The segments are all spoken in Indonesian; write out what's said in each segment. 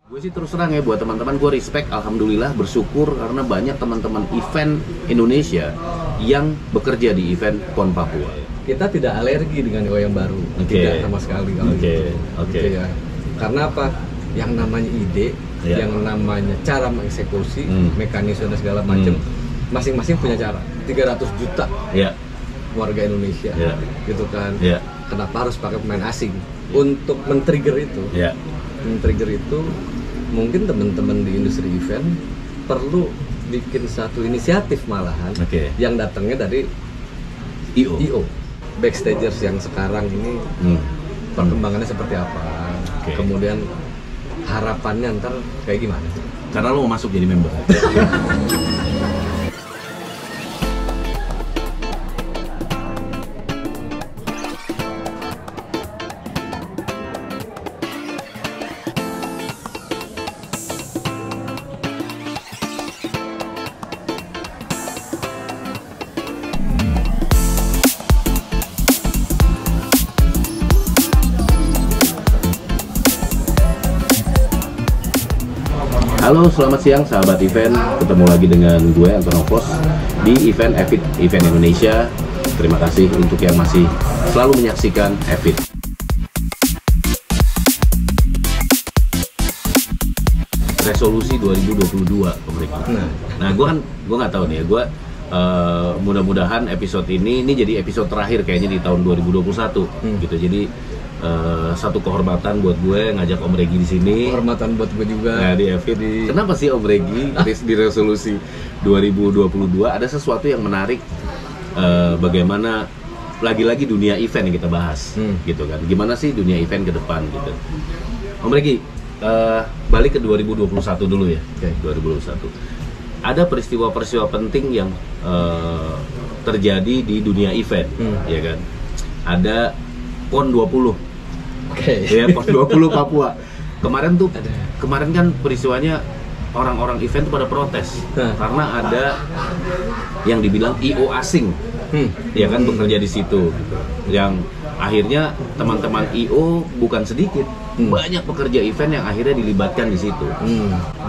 Gue sih terus terang ya buat teman-teman, gue respect, alhamdulillah, bersyukur karena banyak teman-teman event Indonesia yang bekerja di event PON Papua. Kita tidak alergi dengan yang baru, tidak sama sekali. Gitu ya. Karena apa? Yang namanya ide, yang namanya cara mengeksekusi, mekanisme dan segala macam, masing-masing punya cara. 300 juta warga Indonesia, gitu kan. Kenapa harus pakai pemain asing? Untuk men-trigger itu, men-trigger itu, mungkin teman-teman di industri event perlu bikin satu inisiatif malahan yang datangnya dari IO. Backstagers yang sekarang ini perkembangannya seperti apa, kemudian harapannya ntar kayak gimana? Karena lo mau masuk jadi member. Halo, selamat siang sahabat event. Ketemu lagi dengan gue Antonovos di event Event Indonesia. Terima kasih untuk yang masih selalu menyaksikan Evit. Resolusi 2022 pemerintah. Nah, gue nggak tahu nih ya. Gue mudah-mudahan episode ini jadi episode terakhir kayaknya di tahun 2021 gitu. Jadi satu kehormatan buat gue ngajak Om Regi di sini. Kehormatan buat gue juga. Nah, di Evit. Kenapa sih Om Regi di resolusi 2022 ada sesuatu yang menarik, bagaimana lagi-lagi dunia event yang kita bahas, gitu kan? Gimana sih dunia event ke depan gitu? Om Regi, balik ke 2021 dulu ya. 2021. Ada peristiwa-peristiwa penting yang terjadi di dunia event, ya kan? Ada PON 20. Ya, PON 20 Papua. Kemarin kan peristiwanya orang-orang event tuh pada protes karena ada yang dibilang IO asing, ya kan, bekerja di situ, gitu. Yang akhirnya teman-teman IO bukan sedikit, banyak pekerja event yang akhirnya dilibatkan di situ.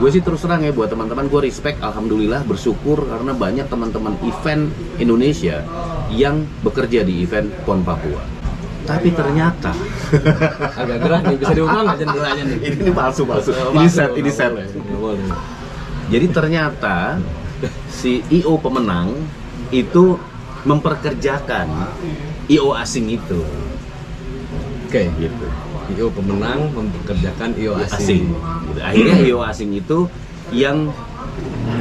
Gue sih terus terang ya buat teman-teman, gue respect, alhamdulillah, bersyukur karena banyak teman-teman event Indonesia yang bekerja di event PON Papua. Tapi ternyata agak gerah nih, bisa diulang nggak jendelanya nih? Ini palsu. Ini set. Jadi ternyata si IO pemenang itu memperkerjakan IO asing itu. Gitu. IO pemenang mempekerjakan IO asing. Gitu. Akhirnya IO asing itu yang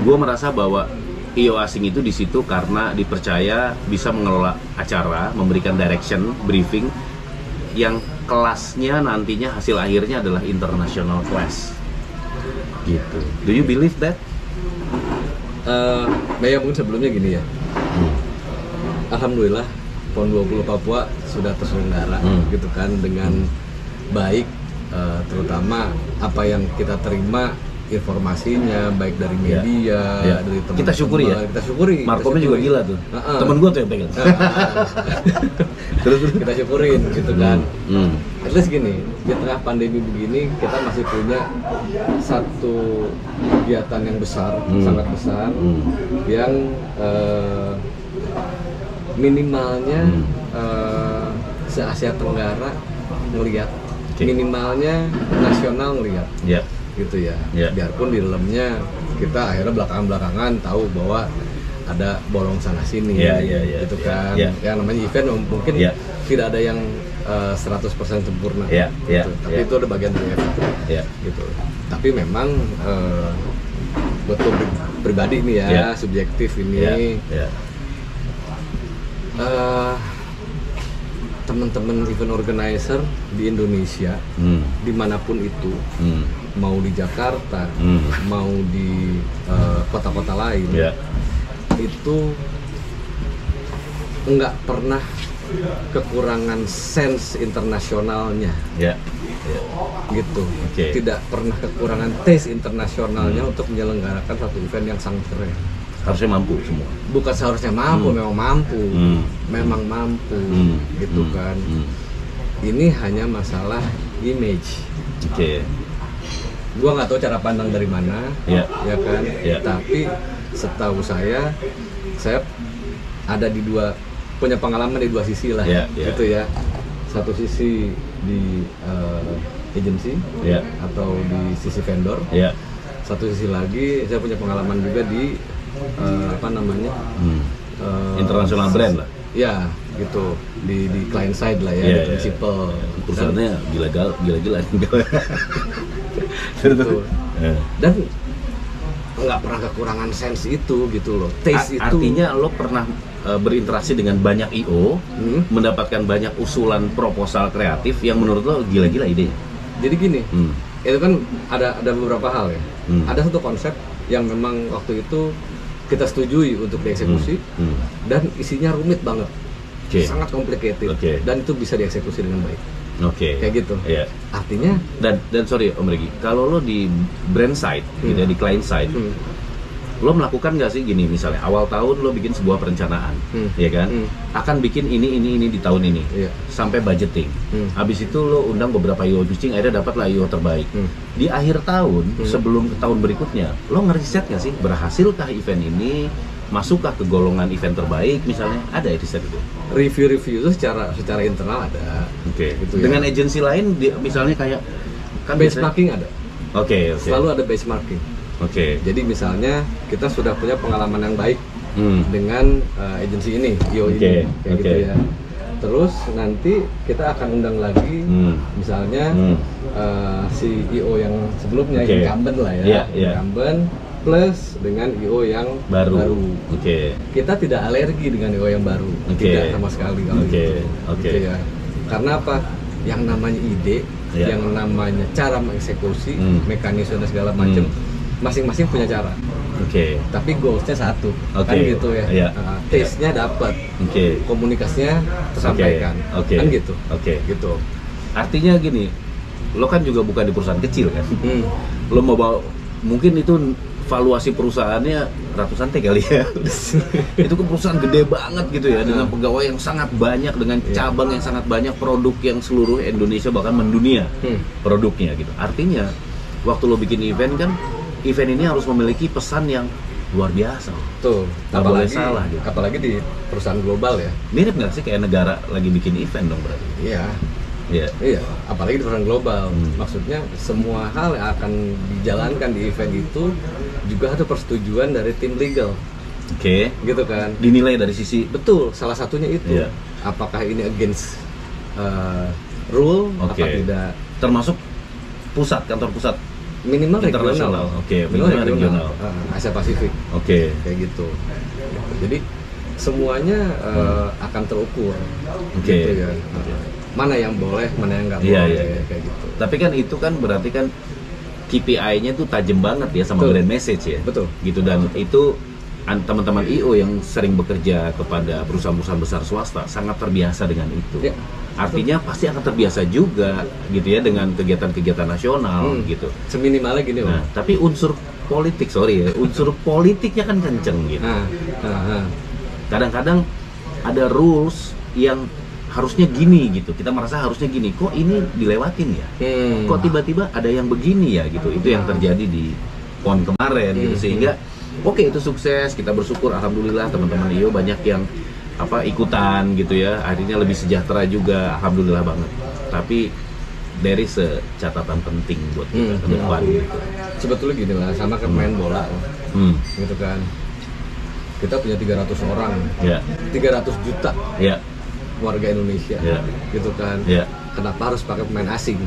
gue merasa bahwa IO asing itu di situ karena dipercaya bisa mengelola acara, memberikan direction, briefing yang kelasnya nantinya hasil akhirnya adalah international class. Gitu. Do you believe that? Ya mungkin sebelumnya gini ya. Alhamdulillah PON 20 Papua sudah terselenggara gitu kan dengan baik, terutama apa yang kita terima informasinya baik dari media, dari teman-teman. Kita syukuri ya. Kita syukuri. Markomnya juga gila tuh. Temen gue tuh yang pegang. Terus kita syukurin gitu kan. At least gini, di tengah pandemi begini kita masih punya satu kegiatan yang besar, sangat besar, yang minimalnya se-Asia Tenggara ngelihat, minimalnya nasional ngelihat. Gitu ya. Biarpun di dalamnya kita akhirnya belakangan tahu bahwa ada bolong sana sini, gitu kan. Ya namanya event mungkin tidak ada yang 100% sempurna, gitu. Tapi itu ada bagian dari event, gitu. Tapi memang buat pribadi ini ya, subjektif ini, teman-teman event organizer di Indonesia, dimanapun itu, mau di Jakarta, mau di kota-kota lain, itu nggak pernah kekurangan sense internasionalnya, gitu. Tidak pernah kekurangan taste internasionalnya untuk menyelenggarakan satu event yang sangat keren. Harusnya mampu semua. Bukan seharusnya mampu, memang mampu, memang mampu, gitu kan. Ini hanya masalah image. Gua nggak tahu cara pandang dari mana, ya kan. Tapi setahu saya ada punya pengalaman di dua sisi lah, gitu ya. Satu sisi di agency, atau di sisi vendor. Satu sisi lagi saya punya pengalaman juga di international brand lah. Ya, gitu di client side lah ya, di principal. Perusahaannya gila-gila. Gitu. Dan nggak pernah kekurangan sense itu gitu loh, taste itu. Artinya lo pernah berinteraksi dengan banyak IO, mendapatkan banyak usulan proposal kreatif yang menurut lo gila-gila idenya. Jadi gini, itu kan ada beberapa hal ya. Ada satu konsep yang memang waktu itu kita setujui untuk dieksekusi, dan isinya rumit banget, sangat complicated, dan itu bisa dieksekusi dengan baik. Kayak gitu. Artinya dan sorry Om Regi, kalau lo di brand side, gitu ya, di client side, lo melakukan nggak sih gini, misalnya awal tahun lo bikin sebuah perencanaan, ya kan, akan bikin ini di tahun ini, sampai budgeting. Habis itu lo undang beberapa IO pitching, akhirnya dapatlah IO terbaik. Di akhir tahun, sebelum ke tahun berikutnya, lo ngeriset nggak sih berhasilkah event ini, masukkah ke golongan event terbaik misalnya? Ada ya riset itu? Review itu secara internal ada. Gitu ya. Dengan agensi lain misalnya kayak kan benchmarking ada. Selalu ada benchmarking. Jadi misalnya kita sudah punya pengalaman yang baik dengan agensi ini, IO ini, kayak gitu ya. Terus nanti kita akan undang lagi, misalnya si IO yang sebelumnya, incumbent lah ya, incumbent plus dengan IO yang baru. Kita tidak alergi dengan IO yang baru, tidak sama sekali kalau gitu. Ya. Karena apa? Yang namanya ide, yang namanya cara mengeksekusi, mekanisme dan segala macam, masing-masing punya cara. Tapi goalsnya satu, kan gitu ya. Taste-nya dapat, komunikasinya tersampaikan, kan gitu. Gitu. Artinya gini, lo kan juga bukan di perusahaan kecil kan? Lo mau bawa, mungkin itu valuasi perusahaannya ratusan T kali ya. Itu kan perusahaan gede banget gitu ya, dengan pegawai yang sangat banyak, dengan cabang yang sangat banyak, produk yang seluruh Indonesia bahkan mendunia produknya gitu. Artinya waktu lo bikin event kan, event ini harus memiliki pesan yang luar biasa. Tuh, apalagi di perusahaan global ya. Mirip nggak sih kayak negara lagi bikin event dong berarti? Iya, apalagi di perusahaan global. Maksudnya semua hal yang akan dijalankan di event itu juga ada persetujuan dari tim legal. Gitu kan. Dinilai dari sisi, betul, salah satunya itu. Apakah ini against rule, apa tidak. Termasuk kantor pusat. Minimal regional. Minimal regional. Asia Pasifik. Kayak gitu. Jadi semuanya akan terukur. Gitu ya. Mana yang boleh, mana yang nggak boleh, kayak gitu. Tapi kan itu kan berarti kan KPI-nya tuh tajam banget ya sama brand message ya. Gitu, dan itu teman-teman IO yang sering bekerja kepada perusahaan-perusahaan besar swasta sangat terbiasa dengan itu. Artinya pasti akan terbiasa juga gitu ya dengan kegiatan-kegiatan nasional gitu. Seminimalnya gini loh. Tapi unsur politik, unsur politiknya kan kenceng gitu. Kadang-kadang ada rules yang harusnya gini gitu, kita merasa harusnya gini, kok ini dilewatin ya, kok tiba-tiba ada yang begini ya gitu. Itu yang terjadi di PON kemarin gitu, sehingga itu sukses, kita bersyukur alhamdulillah teman-teman IO banyak yang ikutan gitu ya, akhirnya lebih sejahtera juga, alhamdulillah banget. Tapi dari catatan penting buat kita ke depan gitu. Sebetulnya gini lah, sama kayak main bola gitu kan, kita punya 300 orang, 300 juta warga Indonesia, gitu kan. Kenapa harus pakai pemain asing?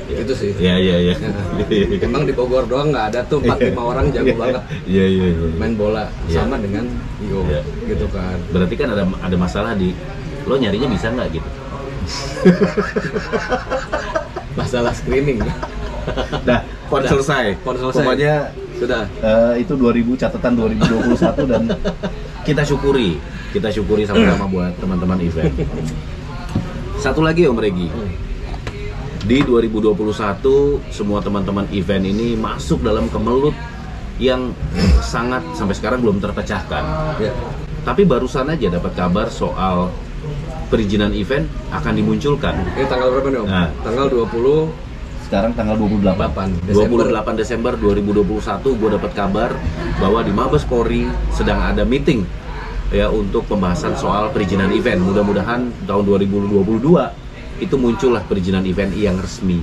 Itu sih. Emang di Bogor doang nggak ada tuh 4-5 orang jago banget main bola, sama dengan IO, gitu kan. Berarti kan ada masalah di lo nyarinya bisa nggak gitu? Masalah screening. Nah, pon selesai. Pokoknya sudah. Itu catatan 2021 dan kita syukuri sama-sama buat teman-teman event. Satu lagi Om Regi, di 2021 semua teman-teman event ini masuk dalam kemelut yang sangat sampai sekarang belum terpecahkan. Tapi barusan aja dapat kabar soal perizinan event akan dimunculkan. Ini tanggal berapa nih Om? Tanggal 29 sekarang tanggal 28 Desember 2021 gue dapat kabar bahwa di Mabes Polri sedang ada meeting ya untuk pembahasan soal perizinan event. Mudah-mudahan tahun 2022 itu muncullah perizinan event yang resmi.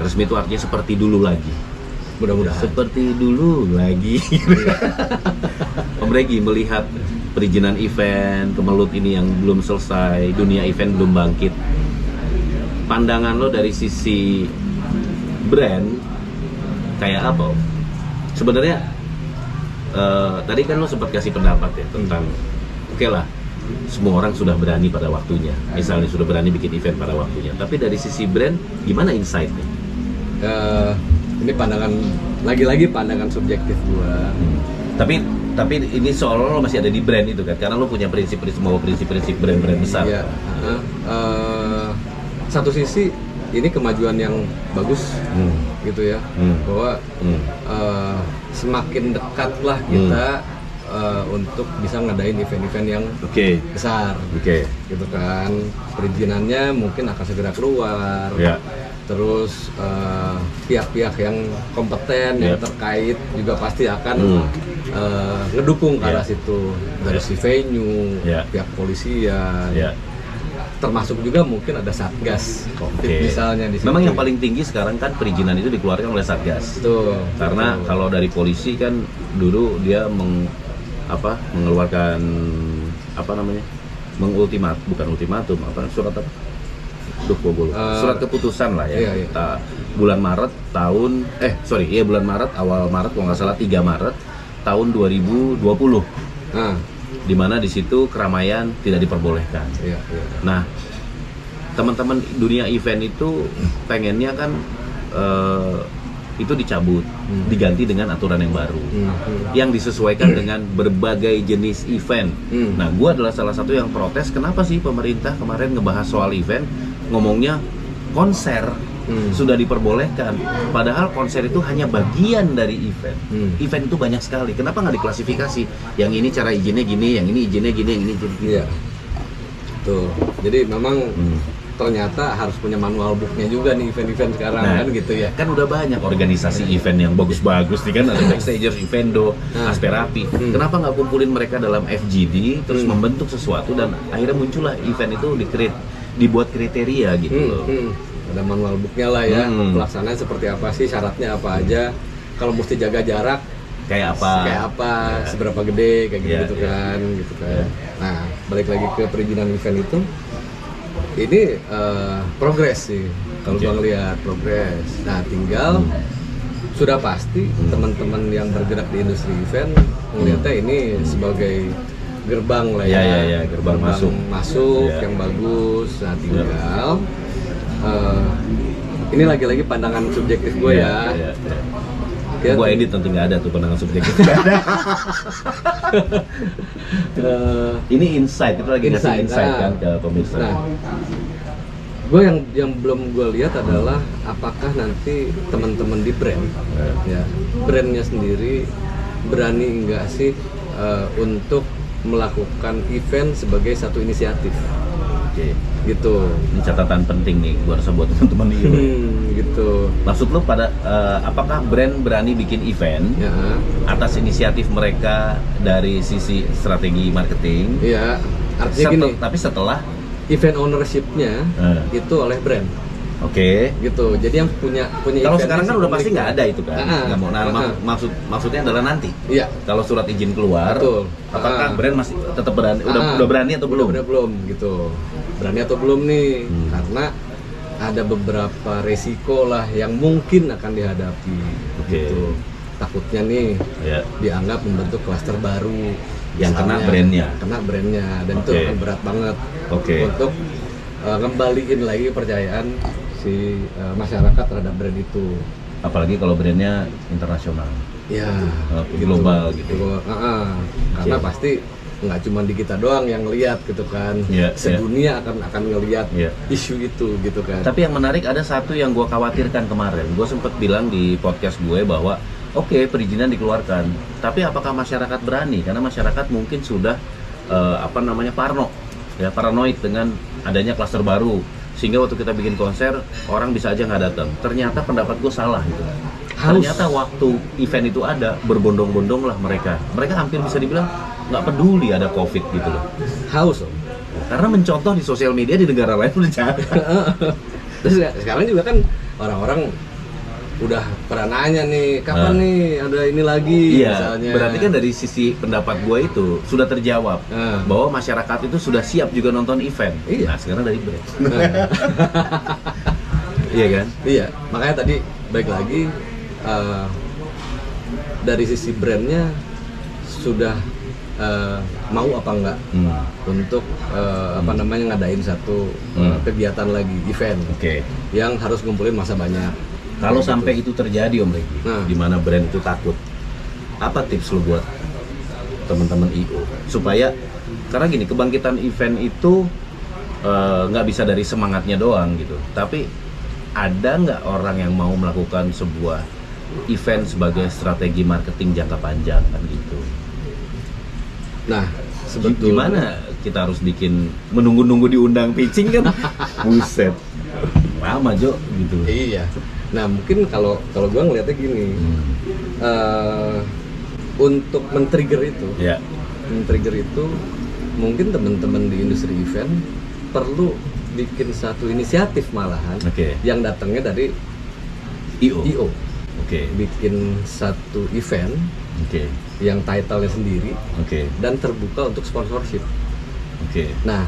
Resmi itu artinya seperti dulu lagi. Mudah-mudahan seperti dulu lagi. Om Regi melihat perizinan event Kemelut ini yang belum selesai, dunia event belum bangkit. Pandangan lo dari sisi brand kayak apa? Sebenarnya tadi kan lo sempat kasih pendapat ya tentang oke lah, semua orang sudah berani pada waktunya. Misalnya sudah berani bikin event pada waktunya. Tapi dari sisi brand, gimana insight-nya? Ini pandangan, lagi-lagi pandangan subjektif gua. Tapi ini seolah-olah masih ada di brand itu kan? Karena lo punya prinsip-prinsip brand-brand besar. Iya. Satu sisi ini kemajuan yang bagus, gitu ya. Bahwa semakin dekatlah kita untuk bisa ngadain event-event yang besar, gitu kan. Perizinannya mungkin akan segera keluar. Terus pihak-pihak yang kompeten yang terkait juga pasti akan ngedukung ke arah situ, dari si venue, pihak polisian, termasuk juga mungkin ada Satgas. Misalnya di situ. Memang yang paling tinggi sekarang kan perizinan itu dikeluarkan oleh Satgas. Karena kalau dari polisi kan dulu dia mengeluarkan surat apa? Surat keputusan lah ya. Bulan Maret awal Maret kalau nggak salah 3 Maret tahun 2020. Di mana di situ keramaian tidak diperbolehkan. Nah, teman-teman dunia event itu pengennya kan itu dicabut, diganti dengan aturan yang baru, yang disesuaikan dengan berbagai jenis event. Nah, gue adalah salah satu yang protes. Kenapa sih pemerintah kemarin ngebahas soal event, ngomongnya konser sudah diperbolehkan, padahal konser itu hanya bagian dari event. Event itu banyak sekali. Kenapa nggak diklasifikasi? Yang ini cara izinnya gini, yang ini izinnya gini, yang ini gini. Iya. Tuh. Jadi memang ternyata harus punya manual booknya juga nih event-event sekarang, kan gitu ya. Kan udah banyak organisasi event yang bagus-bagus nih kan, ada Backstagers, Evendo, Asperapi. Kenapa nggak kumpulin mereka dalam FGD terus membentuk sesuatu dan akhirnya muncullah event itu dibuat kriteria gitu loh. Ada manual booknya lah ya, pelaksanaan seperti apa sih, syaratnya apa aja, kalau mesti jaga jarak kayak apa, seberapa gede kayak gitu kan. Nah, balik lagi ke perizinan event itu, ini progres sih kalau gua ngeliat progres. Nah, tinggal sudah pasti teman-teman yang bergerak di industri event melihatnya ini sebagai gerbang lah ya, gerbang masuk yang bagus. Nah, tinggal ini lagi-lagi pandangan subjektif gue ya. Gue edit nanti nggak ada tuh pandangan subjektif. Ini insight, itu lagi ngasih insight kan ke pemirsa. Nah, gue yang belum gue lihat adalah apakah nanti teman-teman di brand, brandnya sendiri berani nggak sih untuk melakukan event sebagai satu inisiatif. Gitu. Ini catatan penting nih buat teman-teman ini. Gitu. Maksud lu pada apakah brand berani bikin event atas inisiatif mereka dari sisi strategi marketing? Iya. Artinya gini. Tapi setelah event ownership-nya itu oleh brand. Gitu. Jadi yang punya kalau sekarang kan udah pasti nggak ada itu kan. Nggak mau. Maksudnya adalah nanti. Iya. Kalau surat izin keluar, apakah brand masih tetap berani? Udah berani atau belum? Udah belum gitu. Berani atau belum nih? Karena ada beberapa resiko lah yang mungkin akan dihadapi. Gitu. Takutnya nih dianggap membentuk klaster baru yang kena brandnya dan itu akan berat banget untuk ngembaliin lagi kepercayaan si masyarakat terhadap brand itu. Apalagi kalau brandnya internasional, global gitu. Karena pasti nggak cuma di kita doang yang ngelihat gitu kan, sedunia akan ngelihat isu itu gitu kan. Tapi yang menarik ada satu yang gue khawatirkan kemarin. Gue sempat bilang di podcast gue bahwa perizinan dikeluarkan, tapi apakah masyarakat berani? Karena masyarakat mungkin sudah paranoid dengan adanya klaster baru, sehingga waktu kita bikin konser orang bisa aja nggak datang. Ternyata pendapat gue salah gitu. Ternyata waktu event itu ada, berbondong-bondong lah mereka hampir bisa dibilang nggak peduli ada COVID gitu loh. Haus Om. Karena mencontoh di sosial media di negara lain udah jahat. Terus sekarang juga kan orang-orang udah pernah nanya nih, kapan nih ada ini lagi, iya, misalnya. Berarti kan dari sisi pendapat gue itu sudah terjawab bahwa masyarakat itu sudah siap juga nonton event. Iya. Nah sekarang dari brand. Iya kan? Iya, makanya tadi baik lagi dari sisi brandnya sudah mau apa enggak untuk apa namanya ngadain satu kegiatan lagi, event yang harus ngumpulin masa banyak. Kalau sampai itu terjadi Om Regi, di mana brand itu takut, apa tips lo buat teman-teman IO supaya, karena gini, kebangkitan event itu nggak bisa dari semangatnya doang gitu, tapi ada nggak orang yang mau melakukan sebuah event sebagai strategi marketing jangka panjang kan gitu. Nah, sebetulnya gimana kita harus bikin menunggu-nunggu diundang pitching kan? Buset, lama Jo gitu. Iya. Nah mungkin kalau gue ngeliatnya gini, untuk men-trigger itu, men-trigger itu mungkin teman-teman di industri event perlu bikin satu inisiatif malahan yang datangnya dari IO. Bikin satu event yang title-nya sendiri dan terbuka untuk sponsorship. Nah,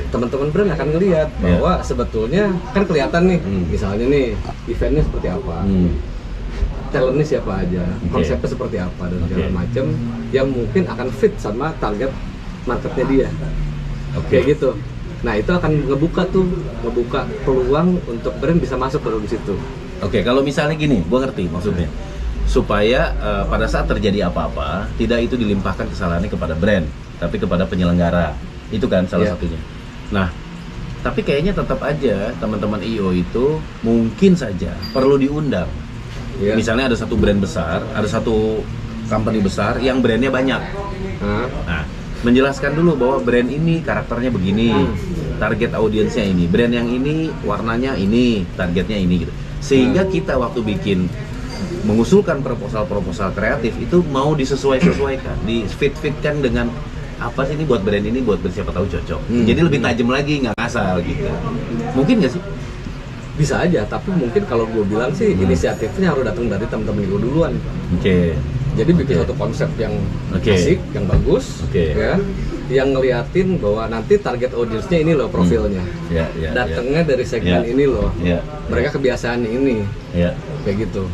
teman-teman brand akan ngelihat bahwa sebetulnya kan kelihatan nih, misalnya nih eventnya seperti apa, talentnya siapa aja, konsepnya seperti apa dan segala macam yang mungkin akan fit sama target marketnya dia. Kayak gitu. Nah itu akan ngebuka peluang untuk brand bisa masuk ke situ. Kalau misalnya gini, gua ngerti maksudnya, supaya pada saat terjadi apa-apa tidak itu dilimpahkan kesalahannya kepada brand, tapi kepada penyelenggara. Itu kan salah satunya. Nah, tapi kayaknya tetap aja teman-teman IO itu mungkin saja perlu diundang. Misalnya ada satu brand besar, ada satu company besar yang brandnya banyak. Nah, menjelaskan dulu bahwa brand ini karakternya begini, target audiensnya ini, brand yang ini warnanya ini, targetnya ini gitu. Sehingga kita waktu bikin mengusulkan proposal kreatif itu mau disesuaikan, di-fit-fitkan dengan apa sih ini buat brand ini, buat brand siapa tahu cocok. Jadi lebih tajam lagi, nggak ngasal gitu. Mungkin nggak sih? Bisa aja, tapi mungkin kalau gue bilang sih inisiatifnya harus datang dari teman-teman gue duluan. Jadi bikin satu konsep yang asik, yang bagus, ya, yang ngeliatin bahwa nanti target audiensnya ini loh profilnya. Datangnya dari segmen ini loh. Mereka kebiasaan ini. Kayak gitu.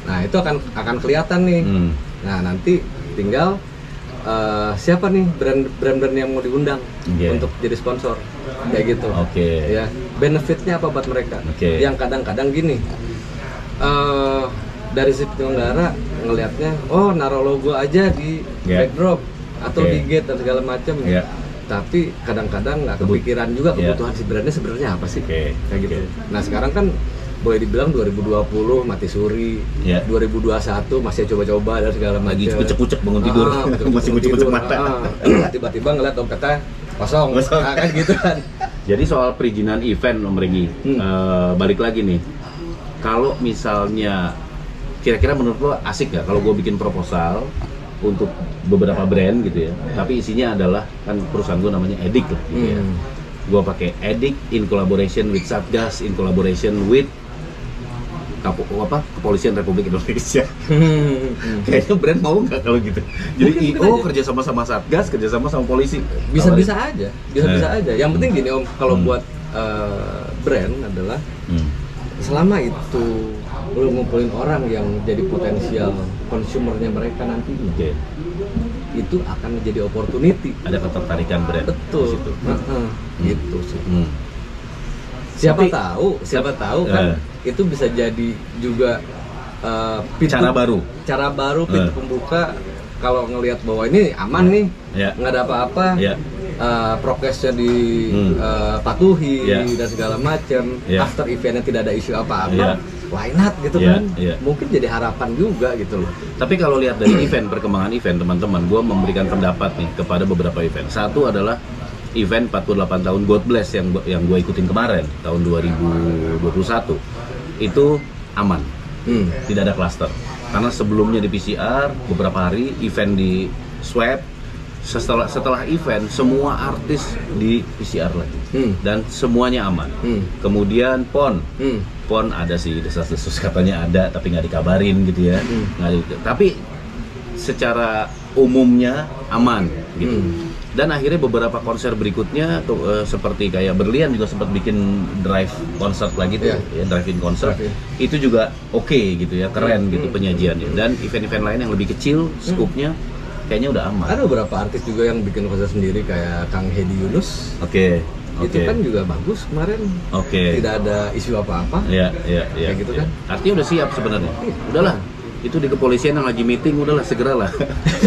Nah itu akan kelihatan nih. Nah nanti tinggal siapa nih brand-brand yang mau diundang untuk jadi sponsor kayak gitu. Ya, benefitnya apa buat mereka? Yang kadang-kadang gini, dari si penyelenggara ngelihatnya, oh naruh logo aja di backdrop atau di gate dan segala macam. Tapi kadang-kadang nggak kepikiran juga kebutuhan si brandnya sebenarnya apa sih, kayak gitu. Nah sekarang kan boleh dibilang 2020 mati suri, 2021 masih coba-coba dan segala macam. Lagi kucek-kucek bangun tidur, masih kucek-kucek mata. Tiba-tiba ngeliat dompetnya kosong. Kan gitu kan. Jadi soal perizinan event Om Regi, balik lagi nih. Kalau misalnya kira-kira menurut lo asik gak kalau gue bikin proposal untuk beberapa brand gitu ya, tapi isinya adalah kan perusahaan gue namanya Edik lah gitu ya. Gue pakai Edik in collaboration with Satgas, in collaboration with Kepolisian Republik Indonesia. Kayaknya brand mau nggak kalau gitu? Jadi IO kerja sama Satgas, kerja sama polisi. Bisa aja. Yang penting gini Om, kalau buat brand adalah selama itu lo ngumpulin orang yang jadi potensial consumernya mereka nanti, itu akan menjadi opportunity. Ada ketertarikan brand. Betul. Gitu sih. Siapa tahu kan itu bisa jadi juga cara baru pintu pembuka. Kalau ngelihat bahwa ini aman nih, nggak ada apa-apa, prokesnya dipatuhi dan segala macam. After eventnya tidak ada isu apa-apa, why not gitu kan? Mungkin jadi harapan juga gitu loh. Tapi kalau lihat dari perkembangan event teman-teman, gue memberikan pendapat nih kepada beberapa event. Satu adalah event 48 tahun God Bless yang gue ikutin kemarin tahun 2021 itu aman, tidak ada klaster. Karena sebelumnya di PCR beberapa hari, event di swab, setelah event semua artis di PCR lagi dan semuanya aman. Kemudian PON ada sih desas-desus katanya ada tapi nggak dikabarin gitu ya. Tapi secara umumnya aman gitu. Dan akhirnya beberapa konser berikutnya seperti kayak Berlian juga sempat bikin drive concert lagi tuh, ya drive-in concert. Itu juga oke gitu ya, keren gitu penyajiannya. Dan event-event lain yang lebih kecil skupnya kayaknya udah aman. Ada beberapa artis juga yang bikin konser sendiri kayak Kang Hedi Yunus. Itu kan juga bagus kemarin. Tidak ada isu apa-apa. Kayak gitu kan. Artinya udah siap sebenarnya. Udahlah. Itu di kepolisian yang lagi meeting, udahlah segeralah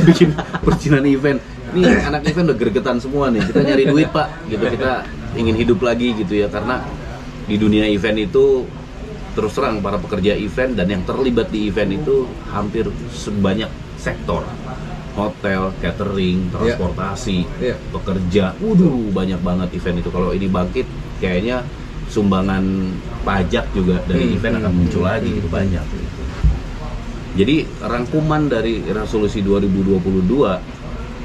bikin percinan event. Nih anak event udah gregetan semua nih. Kita nyari duit Pak, gitu. Kita ingin hidup lagi gitu ya, karena di dunia event itu terus terang para pekerja event dan yang terlibat di event itu hampir sebanyak sektor. Hotel, catering, transportasi, pekerja, banyak banget event itu. Kalau ini bangkit, kayaknya sumbangan pajak juga dari event akan muncul lagi, itu banyak. Jadi rangkuman dari resolusi 2022,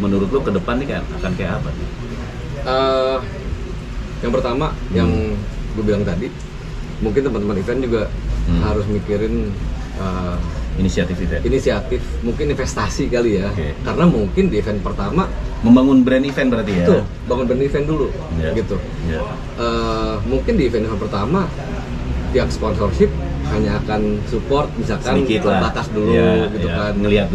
menurut lo ke depan nih kan akan kayak apa nih? Yang pertama, yang gue bilang tadi, mungkin teman-teman event juga harus mikirin inisiatif, mungkin investasi kali ya. Karena mungkin di event pertama membangun brand event berarti ya. Betul, bangun brand event dulu, gitu. Mungkin di event pertama pihak sponsorship hanya akan support misalkan batas dulu, gitu kan, ngelihat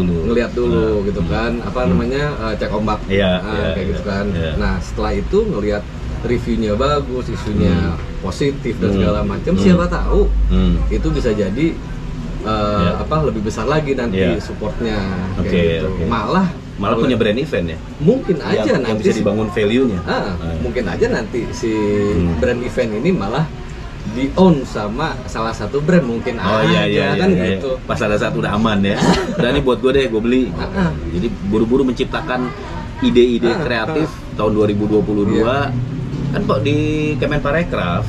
dulu gitu kan, namanya cek ombak, kayak gitu kan. Nah setelah itu ngelihat reviewnya bagus, isunya positif dan segala macam, siapa tahu itu bisa jadi lebih besar lagi nanti supportnya, kayak gitu. Malah punya brand event ya? Mungkin aja nanti yang bisa dibangun value-nya. Mungkin aja nanti si brand event ini malah di own sama salah satu brand, mungkin gitu. Pas ada satu udah aman ya. Udah nih buat gue deh, gue beli. Jadi buru-buru menciptakan ide-ide kreatif tahun 2022. Kan kok di Kemenparekraf,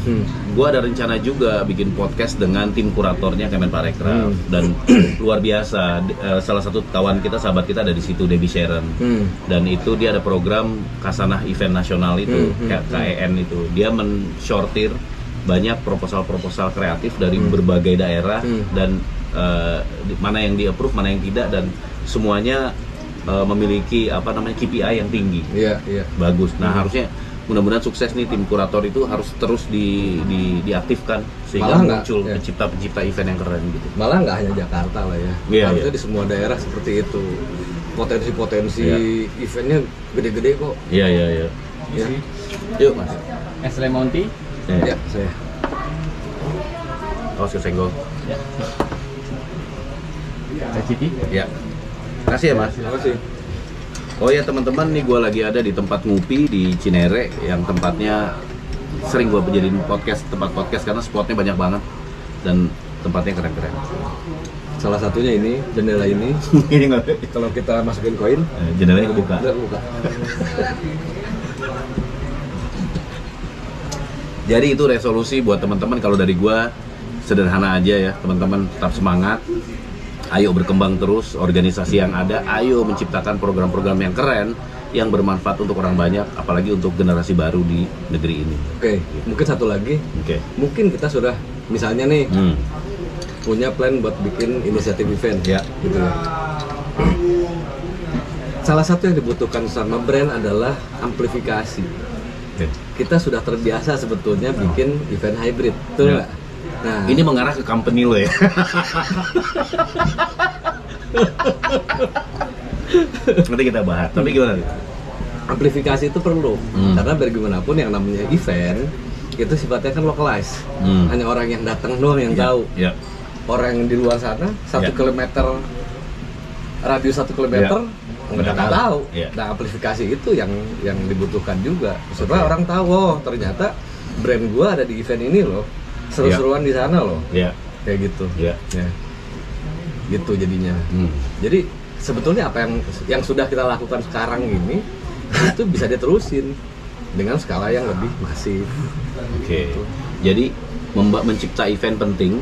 gue ada rencana juga bikin podcast dengan tim kuratornya Kemenparekraf dan luar biasa. Salah satu kawan kita, sahabat kita ada di situ, Debbie Sharon. Dan itu dia ada program Kasanah Event Nasional itu, KEN itu. Dia mensortir banyak proposal-proposal kreatif dari berbagai daerah dan mana yang di-approve, mana yang tidak, dan semuanya memiliki KPI yang tinggi. Bagus. Nah, harusnya mudah-mudahan sukses nih tim kurator itu, harus terus diaktifkan sehingga muncul pencipta-pencipta event yang keren gitu. Malah nggak hanya Jakarta lah ya. Harusnya di semua daerah seperti itu. Potensi-potensi eventnya gede-gede kok. Iya. Yuk, Mas. Es Lemonti. Ya, saya. Kesenggol. Ya. Saya Citi. Ya. Kasih ya, Mas. Terima kasih. Oh ya teman-teman, nih gue lagi ada di tempat ngopi di Cinere, yang tempatnya sering gue jadiin tempat podcast karena spotnya banyak banget dan tempatnya keren-keren. Salah satunya ini, jendela ini. Ini kalau kita masukin koin, jendelanya kebuka. Jadi itu resolusi buat teman-teman. Kalau dari gua sederhana aja ya, teman-teman tetap semangat. Ayo berkembang terus, organisasi yang ada, ayo menciptakan program-program yang keren yang bermanfaat untuk orang banyak, apalagi untuk generasi baru di negeri ini. Mungkin satu lagi. Mungkin kita sudah misalnya nih punya plan buat bikin inisiatif event, gitu ya. Salah satu yang dibutuhkan sama brand adalah amplifikasi. Kita sudah terbiasa sebetulnya bikin event hybrid, betul nggak? Nah, ini mengarah ke company lo ya. Nanti kita bahas. Tapi gimana? Amplifikasi itu perlu, karena bagaimanapun yang namanya event itu sifatnya kan localized. Hanya orang yang datang doang yang tahu. Orang yang di luar sana 1 kilometer, radius 1 kilometer nggak tahu. Nah, amplifikasi itu yang dibutuhkan juga supaya orang tahu, oh ternyata brand gua ada di event ini loh, seru-seruan di sana loh, kayak gitu. Gitu jadinya. Jadi sebetulnya apa yang sudah kita lakukan sekarang ini itu bisa diterusin dengan skala yang lebih masif. Oke. Jadi mencipta event penting,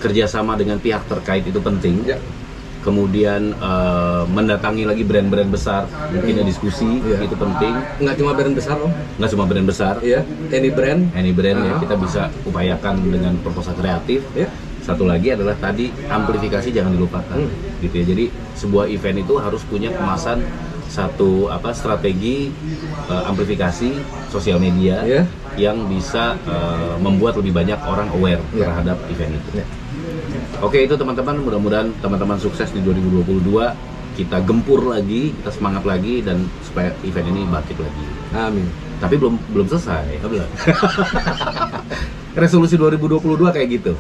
kerjasama dengan pihak terkait itu penting. Ya. Kemudian mendatangi lagi brand-brand besar, mungkin diskusi, itu penting. Nggak cuma brand besar, Om. Nggak cuma brand besar. Iya. Any brand ya kita bisa upayakan dengan proposal kreatif. Satu lagi adalah tadi amplifikasi jangan dilupakan, gitu ya. Jadi sebuah event itu harus punya kemasan satu strategi amplifikasi sosial media yang bisa membuat lebih banyak orang aware terhadap event itu. Oke, itu teman-teman, mudah-mudahan teman-teman sukses di 2022. Kita gempur lagi, kita semangat lagi, dan supaya event ini bangkit lagi. Amin. Tapi belum selesai. Resolusi 2022 kayak gitu.